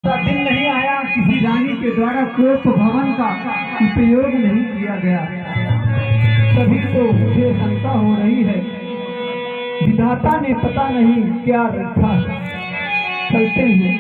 दिन नहीं आया किसी रानी के द्वारा कोप भवन का उपयोग नहीं किया गया। सभी को मुझे शंका हो रही है, विधाता ने पता नहीं क्या रखा। चलते हैं।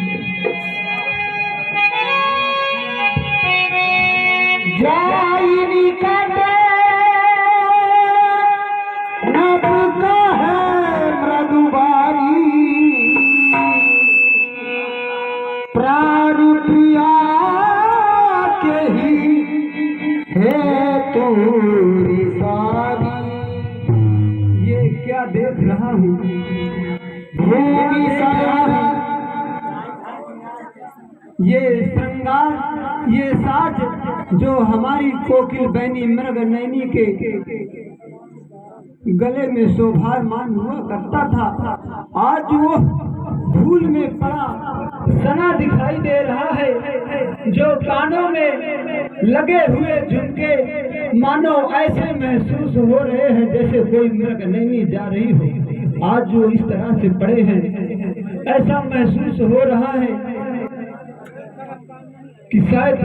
ये क्या देख रहा हूँ, ये श्रृंगार, ये साज जो हमारी कोकिल बहनी मृग नैनी के गले में शोभायमान हुआ करता था, आज वो धूल में पड़ा सना दिखाई दे रहा है। जो कानों में लगे हुए झुमके मानो ऐसे महसूस हो रहे हैं जैसे कोई मृग नैनी जा रही हो। आज जो इस तरह से पड़े हैं, ऐसा महसूस हो रहा है कि शायद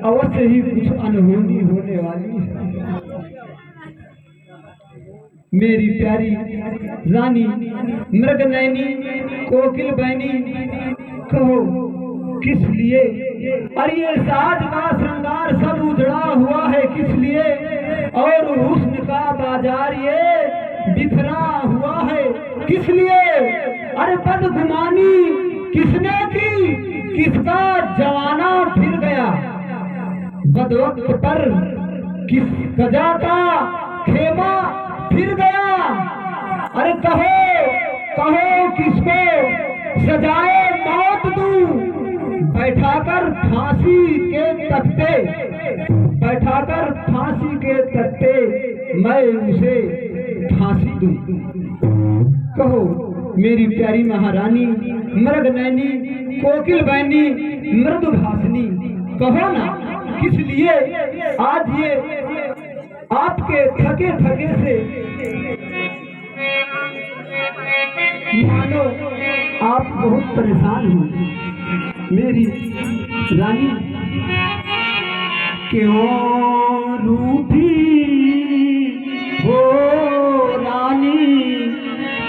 अवश्य ही कुछ अनहोनी होने वाली है। मेरी प्यारी रानी मृग नैनी कोकिल बहनी, कहो किस लिए? और ये साज का श्रृंगार सब उजड़ा हुआ है किस लिए? और हुस्न का बाजार ये बिखरा हुआ है किस लिए? अरे बदगुमानी किसने की? किसका जमाना फिर गया? बदवक्त पर किस कजा का खेमा फिर गया? अरे कहो कहो किसको सजाए मौत दूं? बैठाकर फांसी के तख्ते, बैठाकर फांसी के तख्ते मैं उसे फांसी दूं। कहो मेरी प्यारी महारानी मृग नैनी कोकिल बहनी मृदु भाषिनी, कहो ना किस लिए आज ये आपके थके थके से मानो आप बहुत परेशान हो। मेरी रानी क्यों रूठी हो रानी,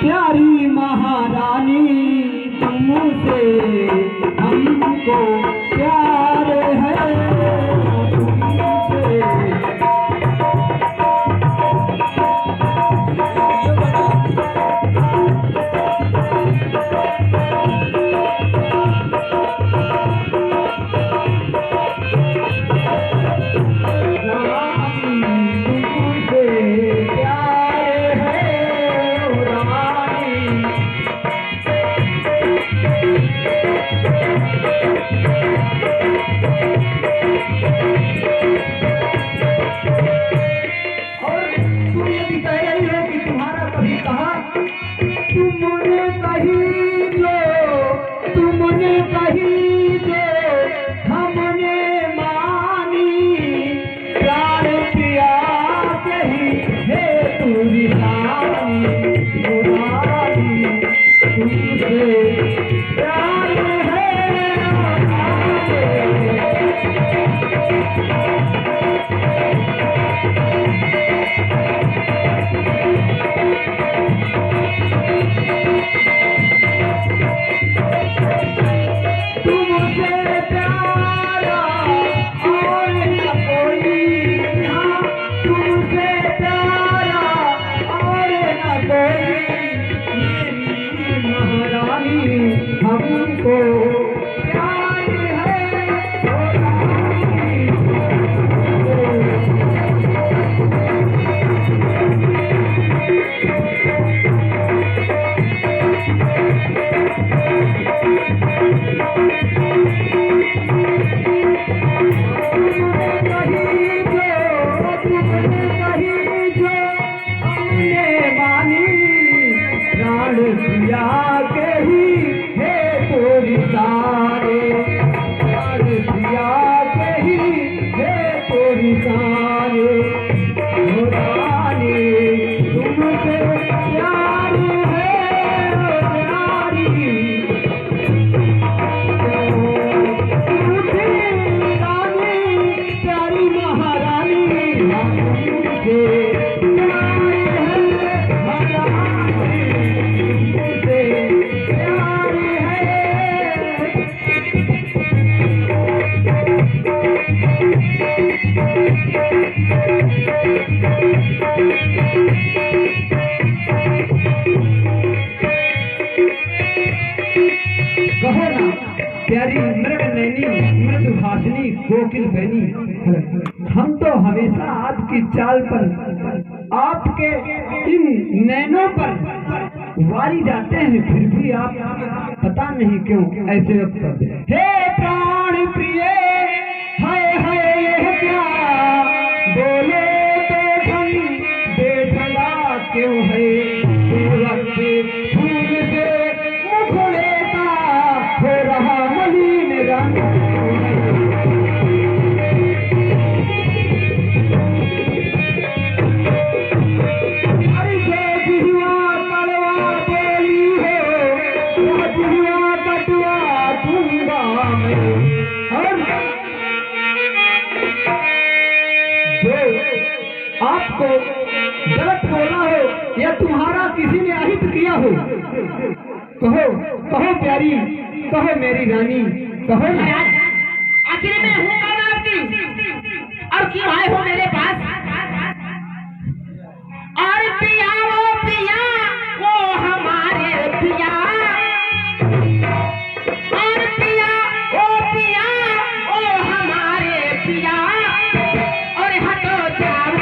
प्यारी महारानी तुमसे हमको प्यार है। प्यारी मृग नैनी मृदुभाषिनी कोकिल बहनी, हम तो हमेशा आपकी चाल पर, आपके इन नैनों पर वारी जाते हैं, फिर भी आप पता नहीं क्यों ऐसे वक्त पर। हे प्राण प्रिय हाय हाय यह क्या बोले बेठला क्यों है, फूल से मुख लेता हो रहा मलिन रंग। अरे जो जिह्वा तलवा बोली हो, वह जिह्वा कटवा दूंगा मैं। और जो आपको गलत बोला हो या तुम्हारा किसी ने अहित किया हो, कहो कहो प्यारी, कहो मेरी रानी, कहो। आखिर में हूँ कौन आपकी, और क्यों आए हो मेरे पास? और पिया वो हमारे पिया, और पिया वो हमारे पिया, और हटो जाओ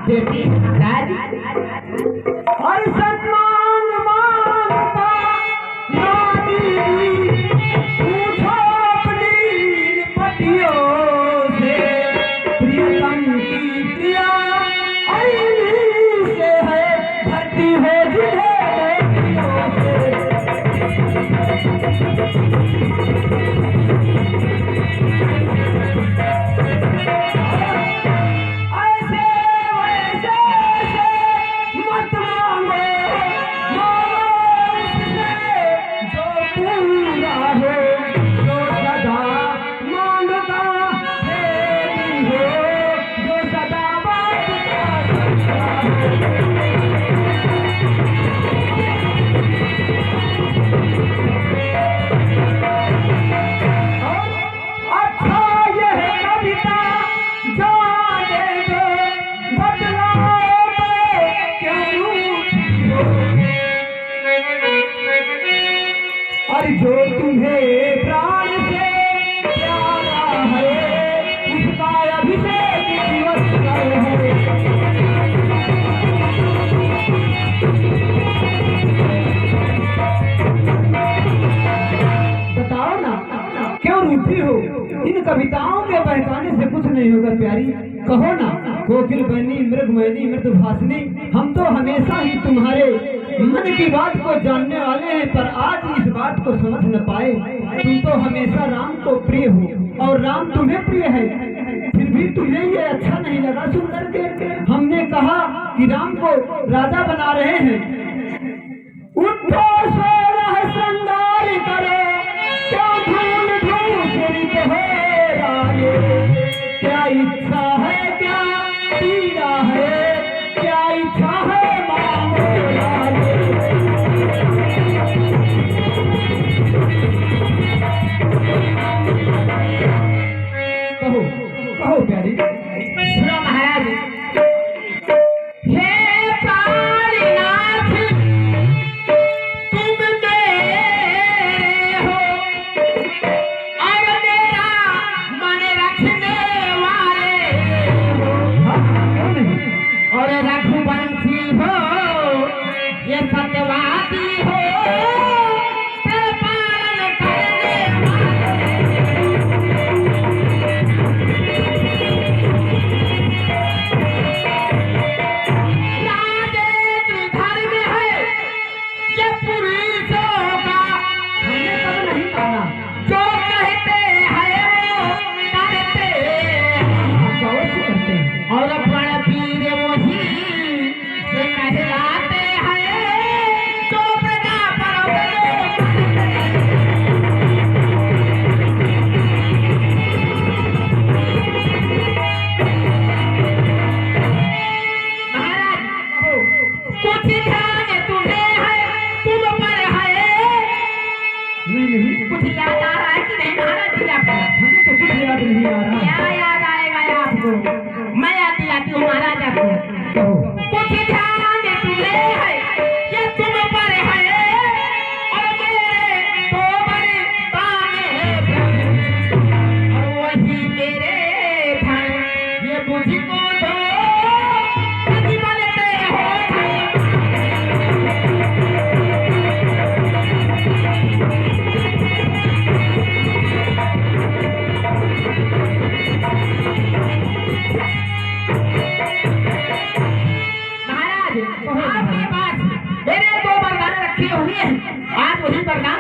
देती और सम्मान मांगता नानी, पूछो अपनी पतियों से, प्रियतम की प्रिया अली से है, भर्ती हो जिन्हें बेटियों से। अभिषेक दिवस कल है। बताओ ना क्यों रूठी हो? इन कविताओं के बहकाने से कुछ नहीं होगा प्यारी। कहो ना कोकिल बनी मृगमयनी मृदुभाषिनी, हम तो हमेशा ही तुम्हारे मन की बात को जानने वाले हैं, पर आज इस बात को समझ न पाए। तुम तो हमेशा राम को प्रिय हो और राम तुम्हें प्रिय है, फिर भी तुम्हें ये अच्छा नहीं लगा सुंदर के। हमने कहा कि राम को राजा बना रहे हैं। उठो सोलह श्रृंगार करो, क्या धूल धूसरित हो राजे। क्या इच्छा है क्या पीड़ा है, क्या इच्छा है मांगो राजे। कहो कहो प्यारी। सुनो महाराज, हे प्राणनाथ तुम मेरे हो और मेरा मन रखने वाले हो, और रघुवंशी हो ये सत्यवादी हो, तेरे पालन करने राजेंद्र धर्म है ये पुरुषों का, हमने कब नहीं माना। जो कहते हैं वो करते गौर से करते हैं। और प्रणवीर वही ये कहलाते हैं, जो प्रजा पर महाराज कुछ ध्यान तुम्हें है, तुम पर है, नहीं कुछ याद आ रहा है कि नहीं महाराज जी आपको? हमें तो कुछ याद नहीं आ रहा। क्या याद आएगा आपको? मैं याद दिलाती हूँ महाराज आपको। कहो कुछ ध्यान तुम्हें है ये तुम पर है, और मेरे तो बड़े ताने और वही मेरे धन ये मुझको दो, कभी बनते हो महाराज। आपके पास मेरे दो वरदान रखे हुए हैं, आज वही वरदान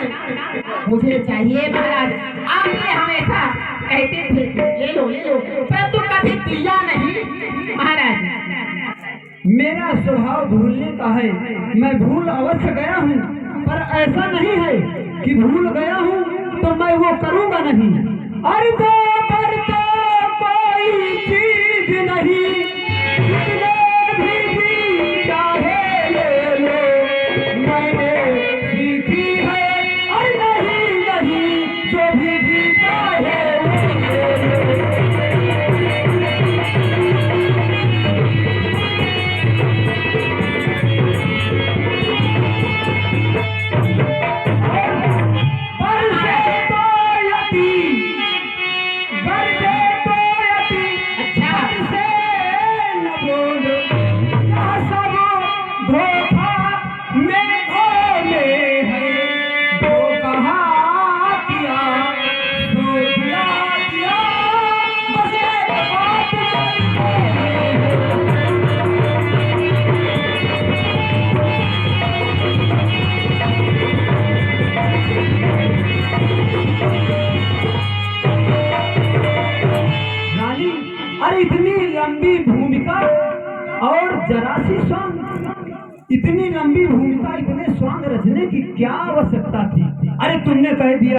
मुझे चाहिए महाराज। आपने हमेशा कहते थे ले लो परंतु कभी दिया नहीं महाराज। मेरा स्वभाव भूलने का है, मैं भूल अवश्य गया हूँ, पर ऐसा नहीं है कि भूल गया हूँ तो मैं वो करूँगा नहीं। अरे तो पर तो कोई चीज नहीं, जितने भी जी चाहे ले लो, मैंने सीखी है। अरे नहीं जो भी जी चाहे वो ले लो। अरे इतनी लंबी भूमिका और जरा सी सॉन्ग, इतनी लंबी भूमिका इतने सॉन्ग रचने की क्या आवश्यकता थी? अरे तुमने कह दिया